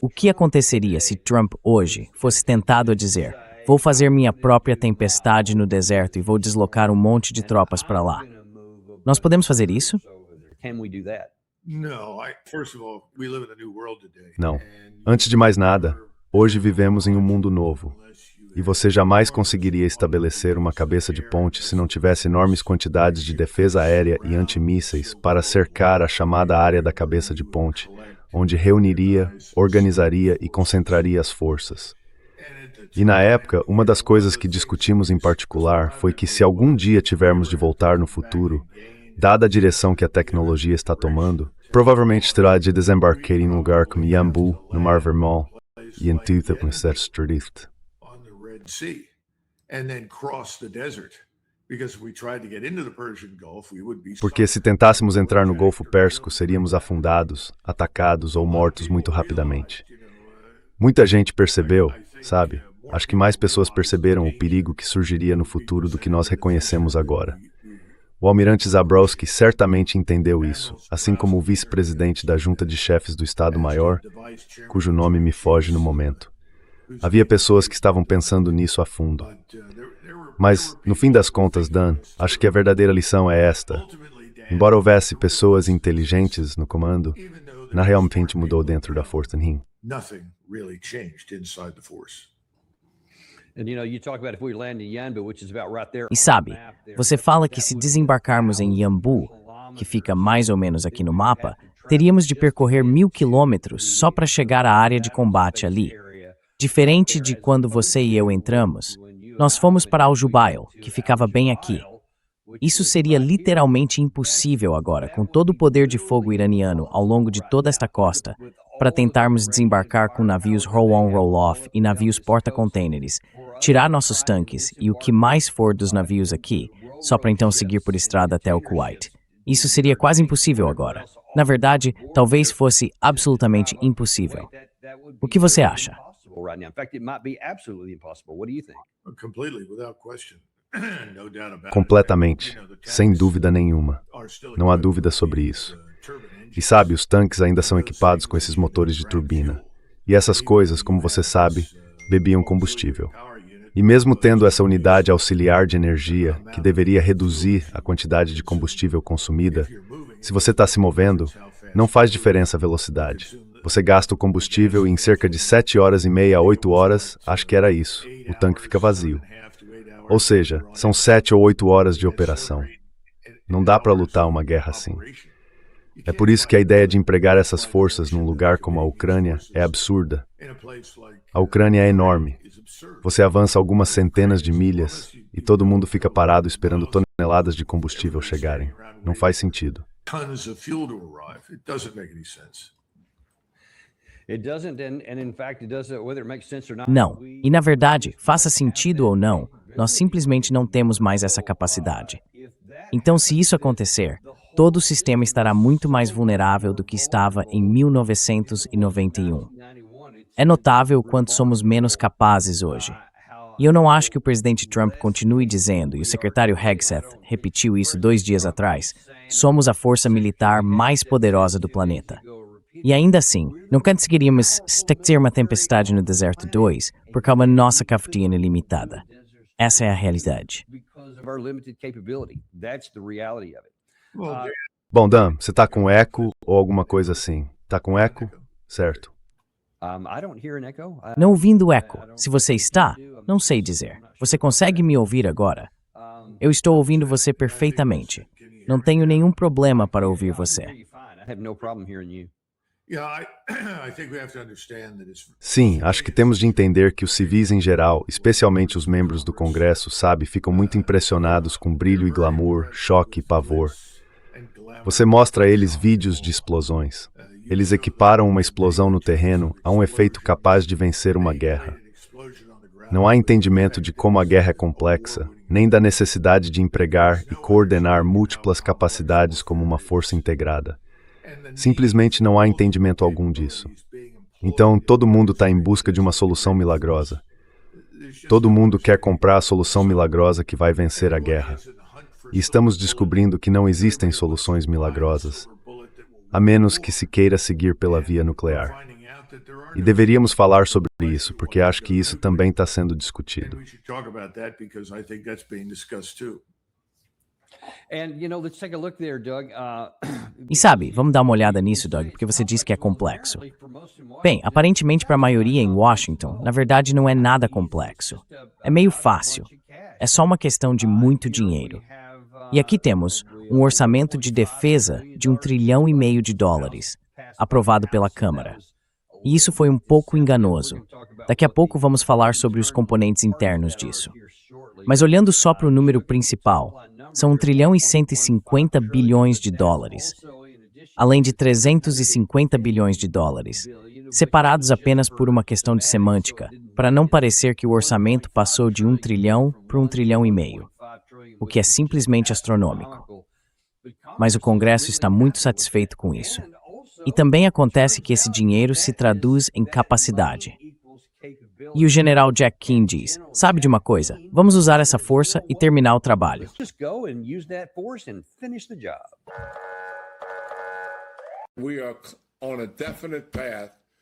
O que aconteceria se Trump hoje fosse tentado a dizer: vou fazer minha própria tempestade no deserto e vou deslocar um monte de tropas para lá? Nós podemos fazer isso? Não. Antes de mais nada, hoje vivemos em um mundo novo. E você jamais conseguiria estabelecer uma cabeça de ponte se não tivesse enormes quantidades de defesa aérea e antimísseis para cercar a chamada área da cabeça de ponte, onde reuniria, organizaria e concentraria as forças. E na época, uma das coisas que discutimos em particular foi que se algum dia tivermos de voltar no futuro, dada a direção que a tecnologia está tomando, provavelmente terá de desembarcar em um lugar como Yanbu, no Mar Vermelho, e em Strait. Porque se tentássemos entrar no Golfo Pérsico, seríamos afundados, atacados ou mortos muito rapidamente. Muita gente percebeu, sabe? Acho que mais pessoas perceberam o perigo que surgiria no futuro do que nós reconhecemos agora. O almirante Zabrowski certamente entendeu isso, assim como o vice-presidente da Junta de Chefes do Estado-Maior, cujo nome me foge no momento. Havia pessoas que estavam pensando nisso a fundo. Mas, no fim das contas, Dan, acho que a verdadeira lição é esta. Embora houvesse pessoas inteligentes no comando, nada realmente mudou dentro da Força Rim. E sabe, você fala que se desembarcarmos em Yanbu, que fica mais ou menos aqui no mapa, teríamos de percorrer 1.000 quilômetros só para chegar à área de combate ali. Diferente de quando você e eu entramos, nós fomos para Al-Jubail, que ficava bem aqui. Isso seria literalmente impossível agora, com todo o poder de fogo iraniano ao longo de toda esta costa, para tentarmos desembarcar com navios roll-on, roll-off e navios porta-contêineres, tirar nossos tanques e o que mais for dos navios aqui, só para então seguir por estrada até o Kuwait. Isso seria quase impossível agora. Na verdade, talvez fosse absolutamente impossível. O que você acha? Completamente, sem dúvida nenhuma. Não há dúvida sobre isso. E sabe, os tanques ainda são equipados com esses motores de turbina. E essas coisas, como você sabe, bebiam combustível. E mesmo tendo essa unidade auxiliar de energia, que deveria reduzir a quantidade de combustível consumida, se você está se movendo, não faz diferença a velocidade. Você gasta o combustível e em cerca de 7 horas e meia a 8 horas, acho que era isso, o tanque fica vazio. Ou seja, são 7 ou 8 horas de operação. Não dá para lutar uma guerra assim. É por isso que a ideia de empregar essas forças num lugar como a Ucrânia é absurda. A Ucrânia é enorme. Você avança algumas centenas de milhas e todo mundo fica parado esperando toneladas de combustível chegarem. Não faz sentido. Não. E na verdade, faça sentido ou não, nós simplesmente não temos mais essa capacidade. Então, se isso acontecer, todo o sistema estará muito mais vulnerável do que estava em 1991. É notável o quanto somos menos capazes hoje. E eu não acho que o presidente Trump continue dizendo, e o secretário Hegseth repetiu isso 2 dias atrás, somos a força militar mais poderosa do planeta. E ainda assim, não conseguiríamos ter uma tempestade no deserto 2 por causa da nossa capacidade ilimitada. Essa é a realidade. Bom, Dan, você está com eco ou alguma coisa assim? Está com eco? Certo. Não ouvindo eco. Se você está, não sei dizer. Você consegue me ouvir agora? Eu estou ouvindo você perfeitamente. Não tenho nenhum problema para ouvir você. Sim, acho que temos de entender que os civis em geral, especialmente os membros do Congresso, sabe, ficam muito impressionados com brilho e glamour, choque e pavor. Você mostra a eles vídeos de explosões. Eles equiparam uma explosão no terreno a um efeito capaz de vencer uma guerra. Não há entendimento de como a guerra é complexa, nem da necessidade de empregar e coordenar múltiplas capacidades como uma força integrada. Simplesmente não há entendimento algum disso. Então, todo mundo está em busca de uma solução milagrosa. Todo mundo quer comprar a solução milagrosa que vai vencer a guerra. E estamos descobrindo que não existem soluções milagrosas, a menos que se queira seguir pela via nuclear. E deveríamos falar sobre isso, porque acho que isso também está sendo discutido. E sabe, vamos dar uma olhada nisso, Doug, porque você disse que é complexo. Bem, aparentemente para a maioria em Washington, na verdade não é nada complexo. É meio fácil. É só uma questão de muito dinheiro. E aqui temos um orçamento de defesa de US$ 1,5 trilhão, aprovado pela Câmara. E isso foi um pouco enganoso. Daqui a pouco vamos falar sobre os componentes internos disso. Mas olhando só para o número principal, são US$ 1 trilhão e 150 bilhões de dólares, além de 350 bilhões de dólares, separados apenas por uma questão de semântica, para não parecer que o orçamento passou de 1 trilhão para 1,5 trilhão, o que é simplesmente astronômico. Mas o Congresso está muito satisfeito com isso. E também acontece que esse dinheiro se traduz em capacidade. E o general Jack Keane diz, sabe de uma coisa, vamos usar essa força e terminar o trabalho.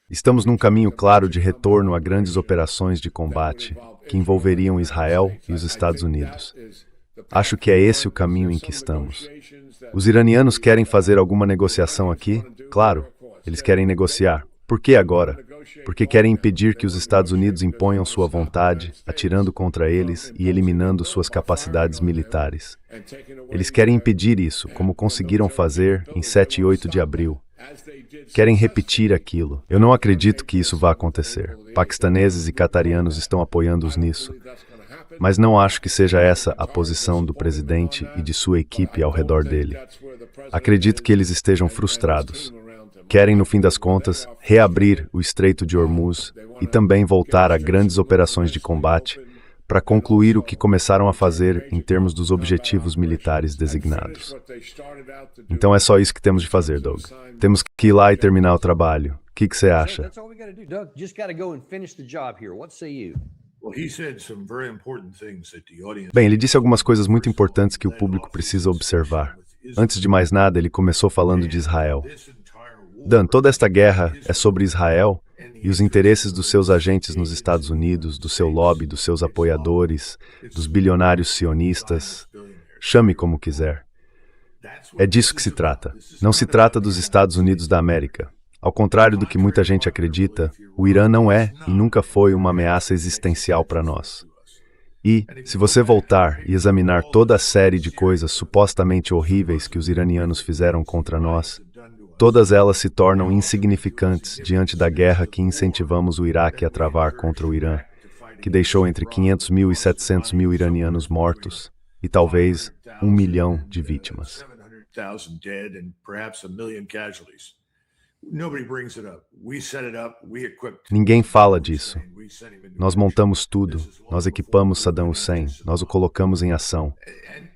Estamos num caminho claro de retorno a grandes operações de combate que envolveriam Israel e os Estados Unidos. Acho que é esse o caminho em que estamos. Os iranianos querem fazer alguma negociação aqui? Claro, eles querem negociar. Por que agora? Porque querem impedir que os Estados Unidos imponham sua vontade, atirando contra eles e eliminando suas capacidades militares. Eles querem impedir isso, como conseguiram fazer em 7 e 8 de abril. Querem repetir aquilo. Eu não acredito que isso vá acontecer. Paquistaneses e qatarianos estão apoiando-os nisso. Mas não acho que seja essa a posição do presidente e de sua equipe ao redor dele. Acredito que eles estejam frustrados. Querem, no fim das contas, reabrir o Estreito de Hormuz e também voltar a grandes operações de combate para concluir o que começaram a fazer em termos dos objetivos militares designados. Então é só isso que temos de fazer, Doug. Temos que ir lá e terminar o trabalho. O que você acha? Bem, ele disse algumas coisas muito importantes que o público precisa observar. Antes de mais nada, ele começou falando de Israel. Dan, toda esta guerra é sobre Israel e os interesses dos seus agentes nos Estados Unidos, do seu lobby, dos seus apoiadores, dos bilionários sionistas. Chame como quiser. É disso que se trata. Não se trata dos Estados Unidos da América. Ao contrário do que muita gente acredita, o Irã não é e nunca foi uma ameaça existencial para nós. E, se você voltar e examinar toda a série de coisas supostamente horríveis que os iranianos fizeram contra nós, todas elas se tornam insignificantes diante da guerra que incentivamos o Iraque a travar contra o Irã, que deixou entre 500 mil e 700 mil iranianos mortos e talvez 1 milhão de vítimas. Ninguém fala disso. Nós montamos tudo, nós equipamos Saddam Hussein, nós o colocamos em ação.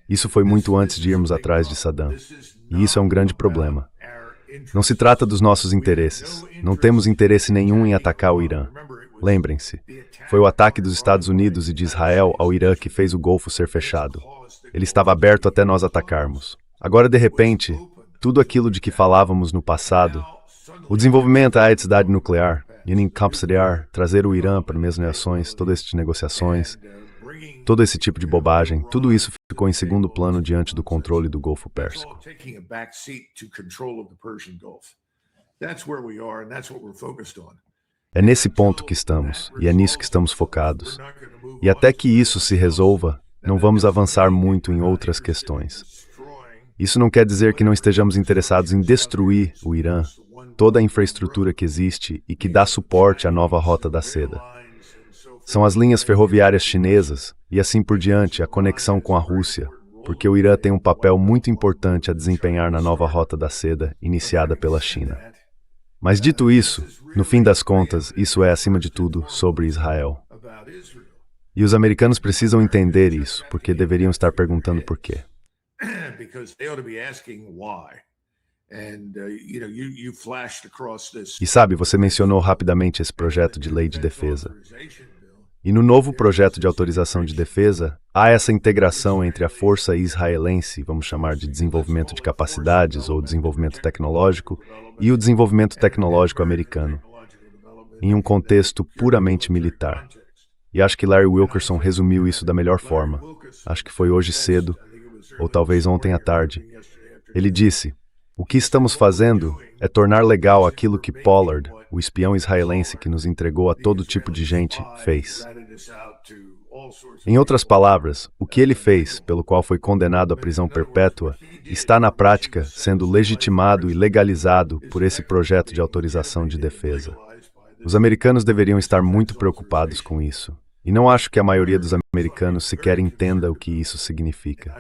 Isso foi muito antes de irmos atrás de Saddam. E isso é um grande problema. Não se trata dos nossos interesses. Não temos interesse nenhum em atacar o Irã. Lembrem-se, foi o ataque dos Estados Unidos e de Israel ao Irã que fez o Golfo ser fechado. Ele estava aberto até nós atacarmos. Agora, de repente, tudo aquilo de que falávamos no passado, o desenvolvimento da atividade nuclear, trazer o Irã para as negociações, todas essas negociações, todo esse tipo de bobagem, tudo isso ficou em segundo plano diante do controle do Golfo Pérsico. É nesse ponto que estamos, e é nisso que estamos focados. E até que isso se resolva, não vamos avançar muito em outras questões. Isso não quer dizer que não estejamos interessados em destruir o Irã, toda a infraestrutura que existe e que dá suporte à nova Rota da Seda. São as linhas ferroviárias chinesas e assim por diante, a conexão com a Rússia, porque o Irã tem um papel muito importante a desempenhar na nova Rota da Seda, iniciada pela China. Mas dito isso, no fim das contas, isso é, acima de tudo, sobre Israel. E os americanos precisam entender isso, porque deveriam estar perguntando por quê. E sabe, você mencionou rapidamente esse projeto de lei de defesa. E no novo projeto de autorização de defesa, há essa integração entre a força israelense, vamos chamar de desenvolvimento de capacidades ou desenvolvimento tecnológico, e o desenvolvimento tecnológico americano. em um contexto puramente militar. E acho que Larry Wilkerson resumiu isso da melhor forma. Acho que foi hoje cedo, ou talvez ontem à tarde. Ele disse: "O que estamos fazendo é tornar legal aquilo que Pollard, o espião israelense que nos entregou a todo tipo de gente, fez." Em outras palavras, o que ele fez, pelo qual foi condenado à prisão perpétua, está na prática sendo legitimado e legalizado por esse projeto de autorização de defesa. Os americanos deveriam estar muito preocupados com isso. E não acho que a maioria dos americanos sequer entenda o que isso significa.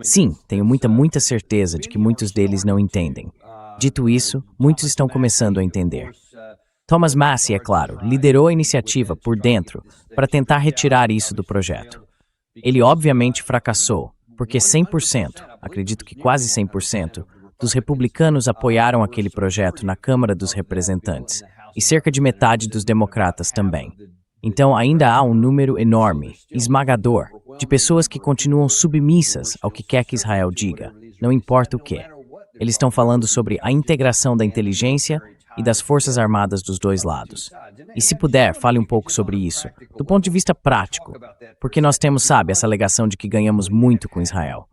Sim, tenho muita certeza de que muitos deles não entendem. Dito isso, muitos estão começando a entender. Thomas Massie, é claro, liderou a iniciativa por dentro para tentar retirar isso do projeto. Ele obviamente fracassou, porque 100%, acredito que quase 100%, dos republicanos apoiaram aquele projeto na Câmara dos Representantes, e cerca de metade dos democratas também. Então ainda há um número enorme, esmagador, de pessoas que continuam submissas ao que quer que Israel diga, não importa o que. Eles estão falando sobre a integração da inteligência e das forças armadas dos dois lados. E se puder, fale um pouco sobre isso, do ponto de vista prático, porque nós temos, essa alegação de que ganhamos muito com Israel.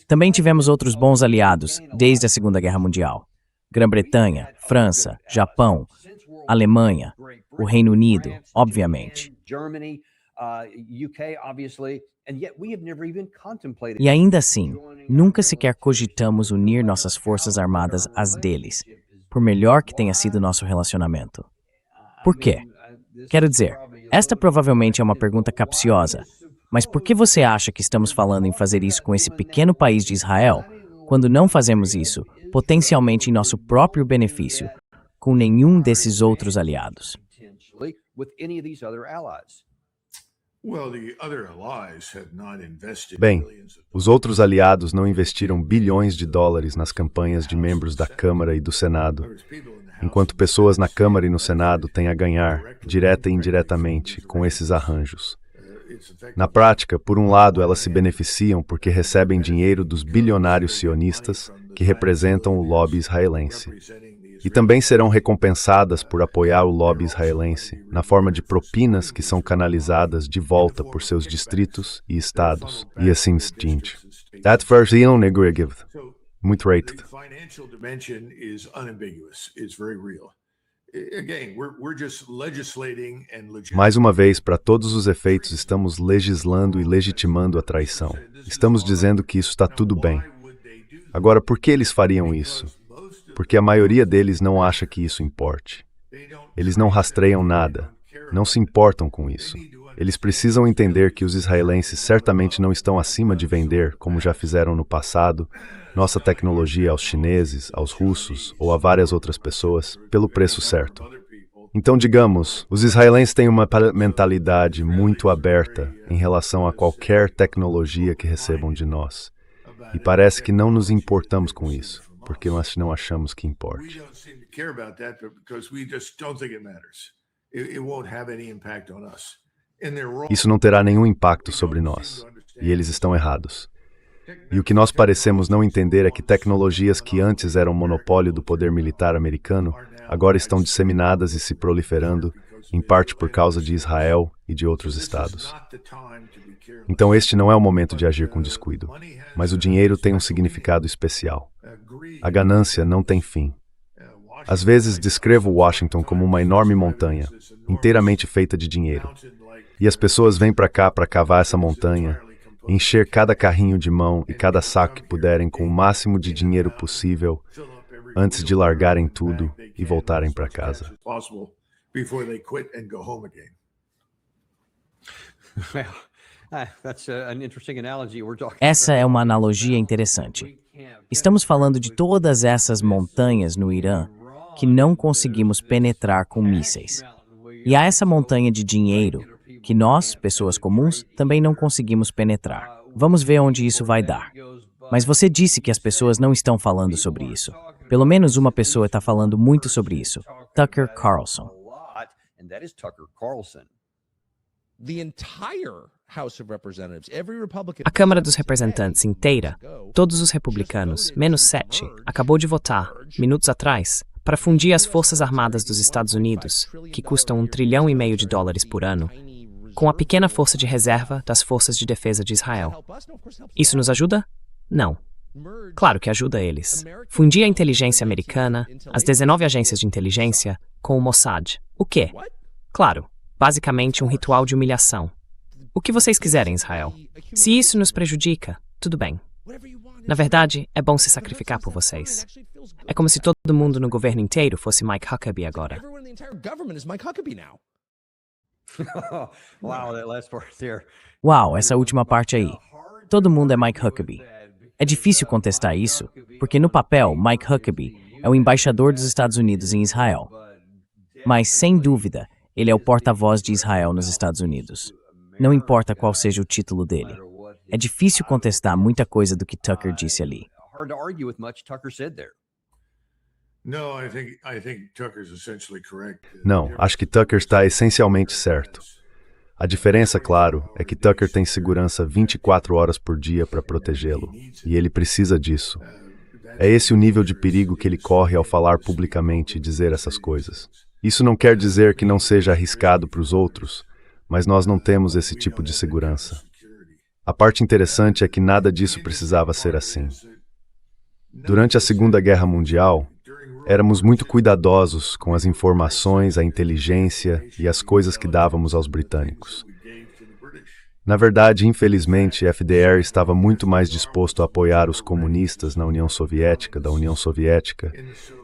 Também tivemos outros bons aliados desde a Segunda Guerra Mundial. Grã-Bretanha, França, Japão, Alemanha, o Reino Unido, obviamente. E ainda assim, nunca sequer cogitamos unir nossas forças armadas às deles, por melhor que tenha sido nosso relacionamento. Por quê? Quero dizer, esta provavelmente é uma pergunta capciosa, mas por que você acha que estamos falando em fazer isso com esse pequeno país de Israel, quando não fazemos isso, potencialmente em nosso próprio benefício, com nenhum desses outros aliados? Bem, os outros aliados não investiram bilhões de dólares nas campanhas de membros da Câmara e do Senado, enquanto pessoas na Câmara e no Senado têm a ganhar, direta e indiretamente, com esses arranjos. Na prática, por um lado, elas se beneficiam porque recebem dinheiro dos bilionários sionistas que representam o lobby israelense. E também serão recompensadas por apoiar o lobby israelense, na forma de propinas que são canalizadas de volta por seus distritos e estados, e assim seguinte. That version negative. Muito rated. Mais uma vez, para todos os efeitos, estamos legislando e legitimando a traição. Estamos dizendo que isso está tudo bem. Agora, por que eles fariam isso? Porque a maioria deles não acha que isso importe. Eles não rastreiam nada, não se importam com isso. Eles precisam entender que os israelenses certamente não estão acima de vender, como já fizeram no passado, nossa tecnologia aos chineses, aos russos ou a várias outras pessoas, pelo preço certo. Então, digamos, os israelenses têm uma mentalidade muito aberta em relação a qualquer tecnologia que recebam de nós. E parece que não nos importamos com isso, porque nós não achamos que importe. Isso não terá nenhum impacto sobre nós, e eles estão errados. E o que nós parecemos não entender é que tecnologias que antes eram monopólio do poder militar americano, agora estão disseminadas e se proliferando, em parte por causa de Israel e de outros estados. Então este não é o momento de agir com descuido, mas o dinheiro tem um significado especial. A ganância não tem fim. Às vezes descrevo Washington como uma enorme montanha, inteiramente feita de dinheiro. E as pessoas vêm para cá para cavar essa montanha, encher cada carrinho de mão e cada saco que puderem com o máximo de dinheiro possível, antes de largarem tudo e voltarem para casa. Essa é uma analogia interessante. Estamos falando de todas essas montanhas no Irã que não conseguimos penetrar com mísseis. E há essa montanha de dinheiro que nós, pessoas comuns, também não conseguimos penetrar. Vamos ver onde isso vai dar. Mas você disse que as pessoas não estão falando sobre isso. Pelo menos uma pessoa está falando muito sobre isso. Tucker Carlson. A Câmara dos Representantes inteira, todos os republicanos, menos 7, acabou de votar, minutos atrás, para fundir as Forças Armadas dos Estados Unidos, que custam $1,5 trilhão de dólares por ano, com a pequena força de reserva das Forças de Defesa de Israel. Isso nos ajuda? Não. Claro que ajuda eles. Fundir a inteligência americana, as 19 agências de inteligência, com o Mossad. O quê? Claro, basicamente um ritual de humilhação. O que vocês quiserem, Israel. Se isso nos prejudica, tudo bem. Na verdade, é bom se sacrificar por vocês. É como se todo mundo no governo inteiro fosse Mike Huckabee agora. Uau, essa última parte aí. Todo mundo é Mike Huckabee. É difícil contestar isso, porque no papel, Mike Huckabee é o embaixador dos Estados Unidos em Israel. Mas, sem dúvida, ele é o porta-voz de Israel nos Estados Unidos. Não importa qual seja o título dele. É difícil contestar muita coisa do que Tucker disse ali. Não, acho que Tucker está essencialmente certo. A diferença, claro, é que Tucker tem segurança 24 horas por dia para protegê-lo, e ele precisa disso. É esse o nível de perigo que ele corre ao falar publicamente e dizer essas coisas. Isso não quer dizer que não seja arriscado para os outros, mas nós não temos esse tipo de segurança. A parte interessante é que nada disso precisava ser assim. Durante a Segunda Guerra Mundial, éramos muito cuidadosos com as informações, a inteligência e as coisas que dávamos aos britânicos. Na verdade, infelizmente, FDR estava muito mais disposto a apoiar os comunistas da União Soviética,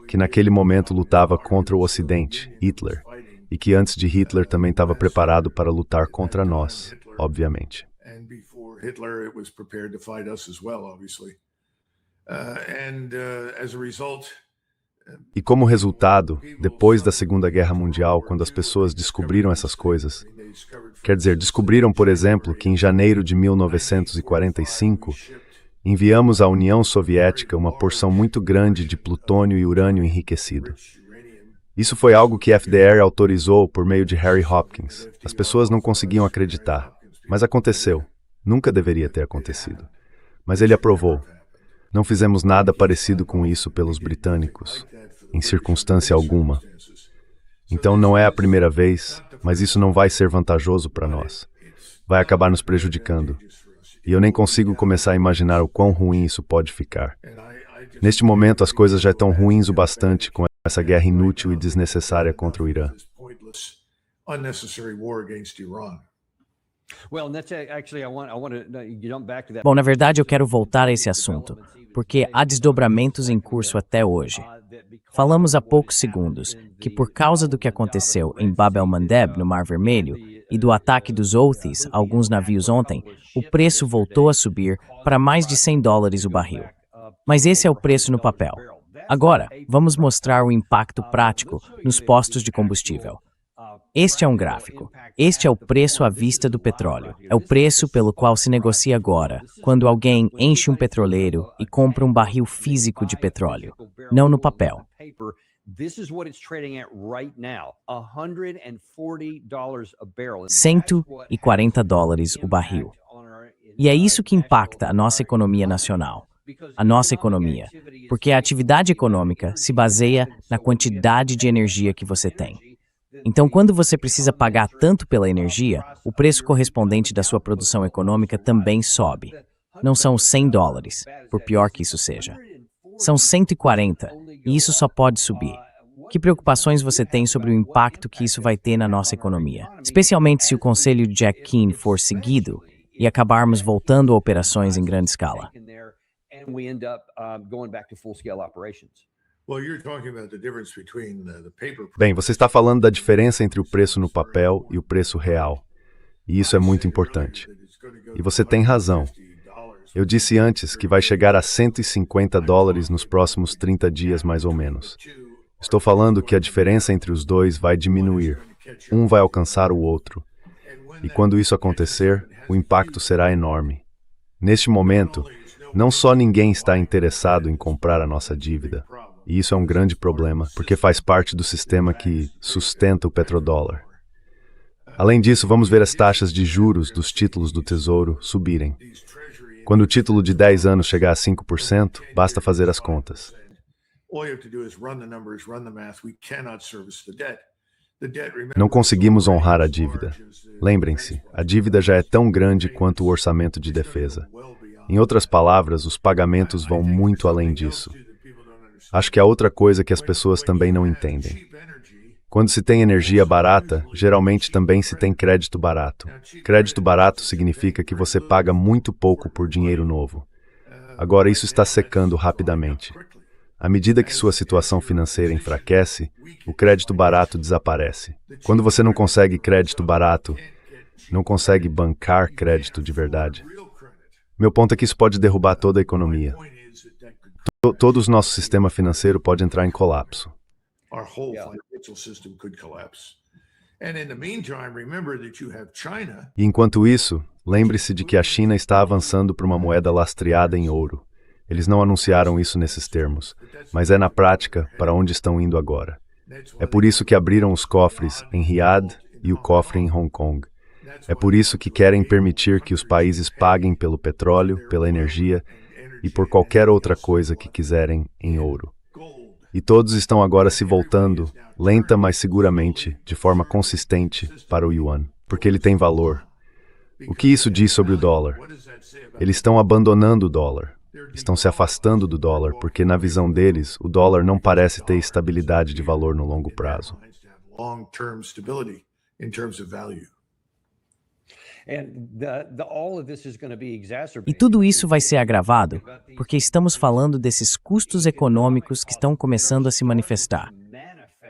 que naquele momento lutava contra o Ocidente, Hitler, e que antes de Hitler também estava preparado para lutar contra nós, obviamente. E como resultado, depois da Segunda Guerra Mundial, quando as pessoas descobriram essas coisas, quer dizer, descobriram, por exemplo, que em janeiro de 1945, enviamos à União Soviética uma porção muito grande de plutônio e urânio enriquecido. Isso foi algo que FDR autorizou por meio de Harry Hopkins. As pessoas não conseguiam acreditar, mas aconteceu. Nunca deveria ter acontecido. Mas ele aprovou. Não fizemos nada parecido com isso pelos britânicos, em circunstância alguma. Então não é a primeira vez, mas isso não vai ser vantajoso para nós. Vai acabar nos prejudicando. E eu nem consigo começar a imaginar o quão ruim isso pode ficar. Neste momento, as coisas já estão ruins o bastante com essa guerra inútil e desnecessária contra o Irã. Bom, na verdade, eu quero voltar a esse assunto, porque há desdobramentos em curso até hoje. Falamos há poucos segundos que, por causa do que aconteceu em Bab el-Mandeb, no Mar Vermelho, e do ataque dos Houthis a alguns navios ontem, o preço voltou a subir para mais de $100 o barril. Mas esse é o preço no papel. Agora, vamos mostrar o impacto prático nos postos de combustível. Este é um gráfico. Este é o preço à vista do petróleo. É o preço pelo qual se negocia agora, quando alguém enche um petroleiro e compra um barril físico de petróleo, não no papel. $140 o barril. E é isso que impacta a nossa economia nacional. A nossa economia, porque a atividade econômica se baseia na quantidade de energia que você tem. Então, quando você precisa pagar tanto pela energia, o preço correspondente da sua produção econômica também sobe. Não são os $100, por pior que isso seja. São 140, e isso só pode subir. Que preocupações você tem sobre o impacto que isso vai ter na nossa economia? Especialmente se o conselho de Jack Keane for seguido e acabarmos voltando a operações em grande escala. Bem, você está falando da diferença entre o preço no papel e o preço real. E isso é muito importante. E você tem razão. Eu disse antes que vai chegar a $150 nos próximos 30 dias, mais ou menos. Estou falando que a diferença entre os dois vai diminuir. Um vai alcançar o outro. E quando isso acontecer, o impacto será enorme. Neste momento, não só ninguém está interessado em comprar a nossa dívida, e isso é um grande problema, porque faz parte do sistema que sustenta o petrodólar. Além disso, vamos ver as taxas de juros dos títulos do Tesouro subirem. Quando o título de 10 anos chegar a 5%, basta fazer as contas. Não conseguimos honrar a dívida. Lembrem-se, a dívida já é tão grande quanto o orçamento de defesa. Em outras palavras, os pagamentos vão muito além disso. Acho que há outra coisa que as pessoas também não entendem. Quando se tem energia barata, geralmente também se tem crédito barato. Crédito barato significa que você paga muito pouco por dinheiro novo. Agora, isso está secando rapidamente. À medida que sua situação financeira enfraquece, o crédito barato desaparece. Quando você não consegue crédito barato, não consegue bancar crédito de verdade. Meu ponto é que isso pode derrubar toda a economia. Todo o nosso sistema financeiro pode entrar em colapso. E enquanto isso, lembre-se de que a China está avançando para uma moeda lastreada em ouro. Eles não anunciaram isso nesses termos, mas é na prática para onde estão indo agora. É por isso que abriram os cofres em Riad e o cofre em Hong Kong. É por isso que querem permitir que os países paguem pelo petróleo, pela energia e por qualquer outra coisa que quiserem em ouro. E todos estão agora se voltando, lenta mas seguramente, de forma consistente, para o yuan, porque ele tem valor. O que isso diz sobre o dólar? Eles estão abandonando o dólar. Estão se afastando do dólar, porque na visão deles, o dólar não parece ter estabilidade de valor no longo prazo. E tudo isso vai ser agravado porque estamos falando desses custos econômicos que estão começando a se manifestar.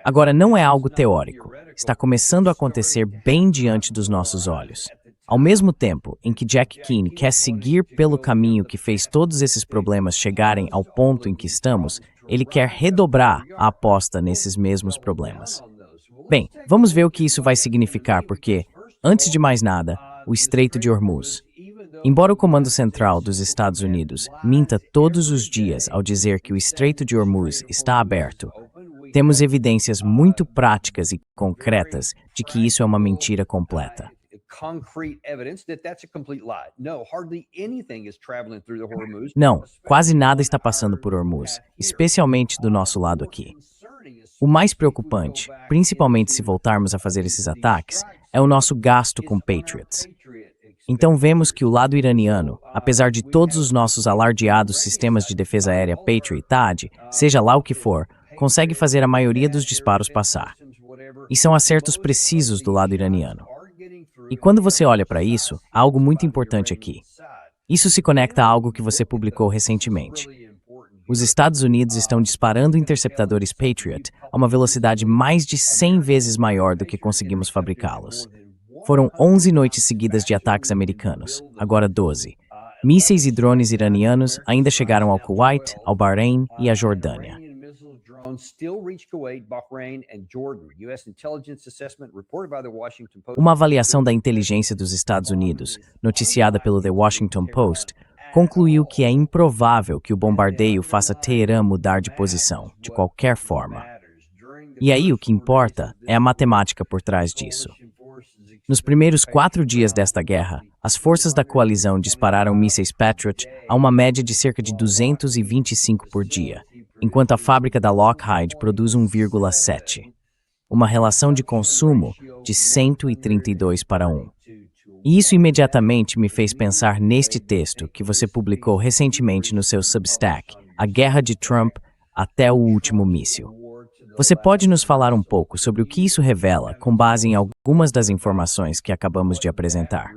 Agora, não é algo teórico. Está começando a acontecer bem diante dos nossos olhos. Ao mesmo tempo em que Jack Keane quer seguir pelo caminho que fez todos esses problemas chegarem ao ponto em que estamos, ele quer redobrar a aposta nesses mesmos problemas. Bem, vamos ver o que isso vai significar porque, antes de mais nada, o Estreito de Hormuz. Embora o Comando Central dos Estados Unidos minta todos os dias ao dizer que o Estreito de Hormuz está aberto, temos evidências muito práticas e concretas de que isso é uma mentira completa. Não, quase nada está passando por Hormuz, especialmente do nosso lado aqui. O mais preocupante, principalmente se voltarmos a fazer esses ataques, é o nosso gasto com Patriots. Então vemos que o lado iraniano, apesar de todos os nossos alardeados sistemas de defesa aérea Patriot THAAD, seja lá o que for, consegue fazer a maioria dos disparos passar. E são acertos precisos do lado iraniano. E quando você olha para isso, há algo muito importante aqui. Isso se conecta a algo que você publicou recentemente. Os Estados Unidos estão disparando interceptadores Patriot a uma velocidade mais de 100 vezes maior do que conseguimos fabricá-los. Foram 11 noites seguidas de ataques americanos, agora 12. Mísseis e drones iranianos ainda chegaram ao Kuwait, ao Bahrein e à Jordânia. Uma avaliação da inteligência dos Estados Unidos, noticiada pelo The Washington Post, concluiu que é improvável que o bombardeio faça Teherã mudar de posição, de qualquer forma. E aí o que importa é a matemática por trás disso. Nos primeiros 4 dias desta guerra, as forças da coalizão dispararam mísseis Patriot a uma média de cerca de 225 por dia, enquanto a fábrica da Lockheed produz 1,7. Uma relação de consumo de 132 para 1. E isso imediatamente me fez pensar neste texto que você publicou recentemente no seu Substack, A Guerra de Trump até o Último Míssil. Você pode nos falar um pouco sobre o que isso revela com base em algumas das informações que acabamos de apresentar?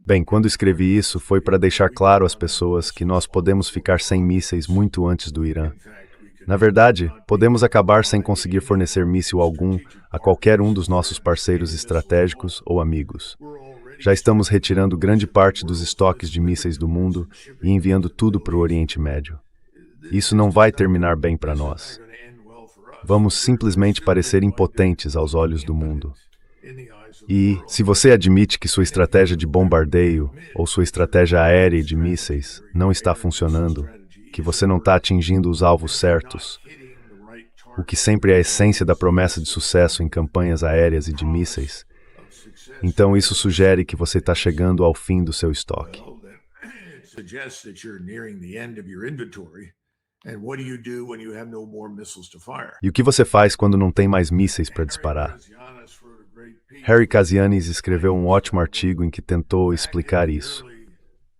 Bem, quando escrevi isso, foi para deixar claro às pessoas que nós podemos ficar sem mísseis muito antes do Irã. Na verdade, podemos acabar sem conseguir fornecer míssil algum a qualquer um dos nossos parceiros estratégicos ou amigos. Já estamos retirando grande parte dos estoques de mísseis do mundo e enviando tudo para o Oriente Médio. Isso não vai terminar bem para nós. Vamos simplesmente parecer impotentes aos olhos do mundo. E, se você admite que sua estratégia de bombardeio ou sua estratégia aérea de mísseis não está funcionando, que você não está atingindo os alvos certos, o que sempre é a essência da promessa de sucesso em campanhas aéreas e de mísseis, então isso sugere que você está chegando ao fim do seu estoque. E o que você faz quando não tem mais mísseis para disparar? Harry Kazianis escreveu um ótimo artigo em que tentou explicar isso.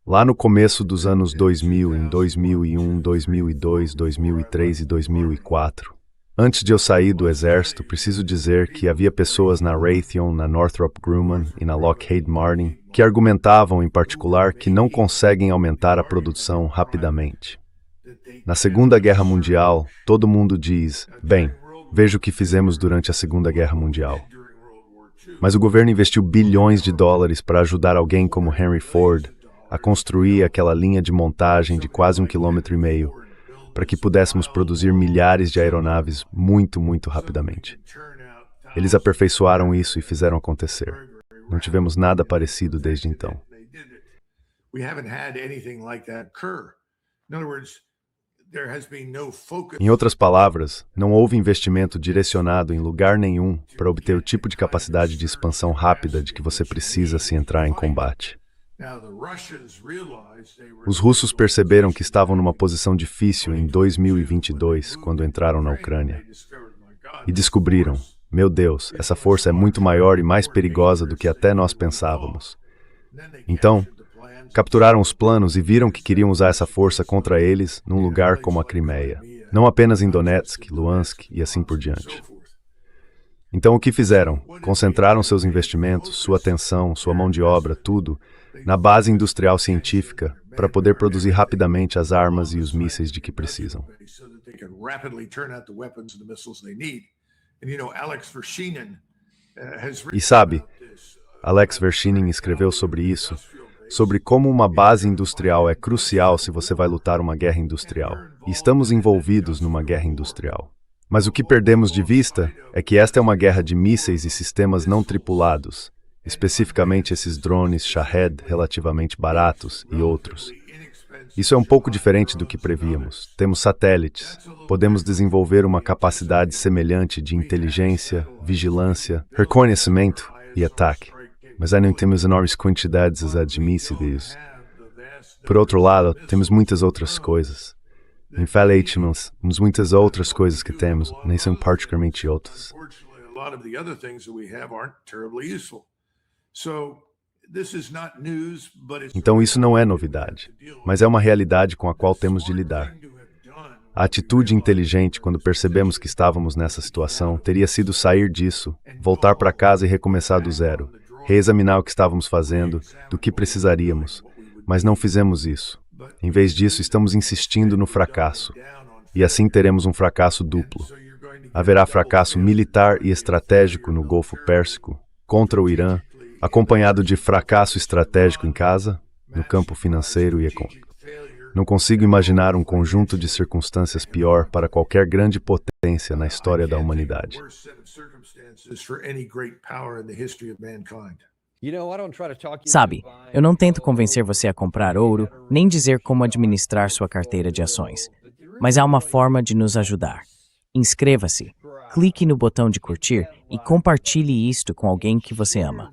Lá no começo dos anos 2000, em 2001, 2002, 2003 e 2004. Antes de eu sair do exército, preciso dizer que havia pessoas na Raytheon, na Northrop Grumman e na Lockheed Martin que argumentavam, em particular, que não conseguem aumentar a produção rapidamente. Na Segunda Guerra Mundial, todo mundo diz, bem, veja o que fizemos durante a Segunda Guerra Mundial. Mas o governo investiu bilhões de dólares para ajudar alguém como Henry Ford a construir aquela linha de montagem de quase 1,5 km, para que pudéssemos produzir milhares de aeronaves muito, muito rapidamente. Eles aperfeiçoaram isso e fizeram acontecer. Não tivemos nada parecido desde então. Em outras palavras, não houve investimento direcionado em lugar nenhum para obter o tipo de capacidade de expansão rápida de que você precisa se entrar em combate. Os russos perceberam que estavam numa posição difícil em 2022, quando entraram na Ucrânia. E descobriram, meu Deus, essa força é muito maior e mais perigosa do que até nós pensávamos. Então, capturaram os planos e viram que queriam usar essa força contra eles num lugar como a Crimeia, não apenas em Donetsk, Luhansk e assim por diante. Então o que fizeram? Concentraram seus investimentos, sua atenção, sua mão de obra, tudo, na base industrial científica para poder produzir rapidamente as armas e os mísseis de que precisam. E sabe, Alex Vershinin escreveu sobre isso, sobre como uma base industrial é crucial se você vai lutar uma guerra industrial. E estamos envolvidos numa guerra industrial. Mas o que perdemos de vista é que esta é uma guerra de mísseis e sistemas não tripulados, especificamente esses drones Shahed relativamente baratos e outros. Isso é um pouco diferente do que prevíamos. Temos satélites, podemos desenvolver uma capacidade semelhante de inteligência, vigilância, reconhecimento e ataque. Mas ainda não temos enormes quantidades de mísseis. Por outro lado, temos muitas outras coisas. Infelizmente, muitas outras coisas que temos, nem são particularmente outras. Então isso não é novidade, mas é uma realidade com a qual temos de lidar. A atitude inteligente quando percebemos que estávamos nessa situação teria sido sair disso, voltar para casa e recomeçar do zero, reexaminar o que estávamos fazendo, do que precisaríamos, mas não fizemos isso. Em vez disso, estamos insistindo no fracasso, e assim teremos um fracasso duplo. Haverá fracasso militar e estratégico no Golfo Pérsico, contra o Irã, acompanhado de fracasso estratégico em casa, no campo financeiro e econômico. Não consigo imaginar um conjunto de circunstâncias pior para qualquer grande potência na história da humanidade. Sabe, eu não tento convencer você a comprar ouro, nem dizer como administrar sua carteira de ações. Mas há uma forma de nos ajudar. Inscreva-se, clique no botão de curtir e compartilhe isto com alguém que você ama.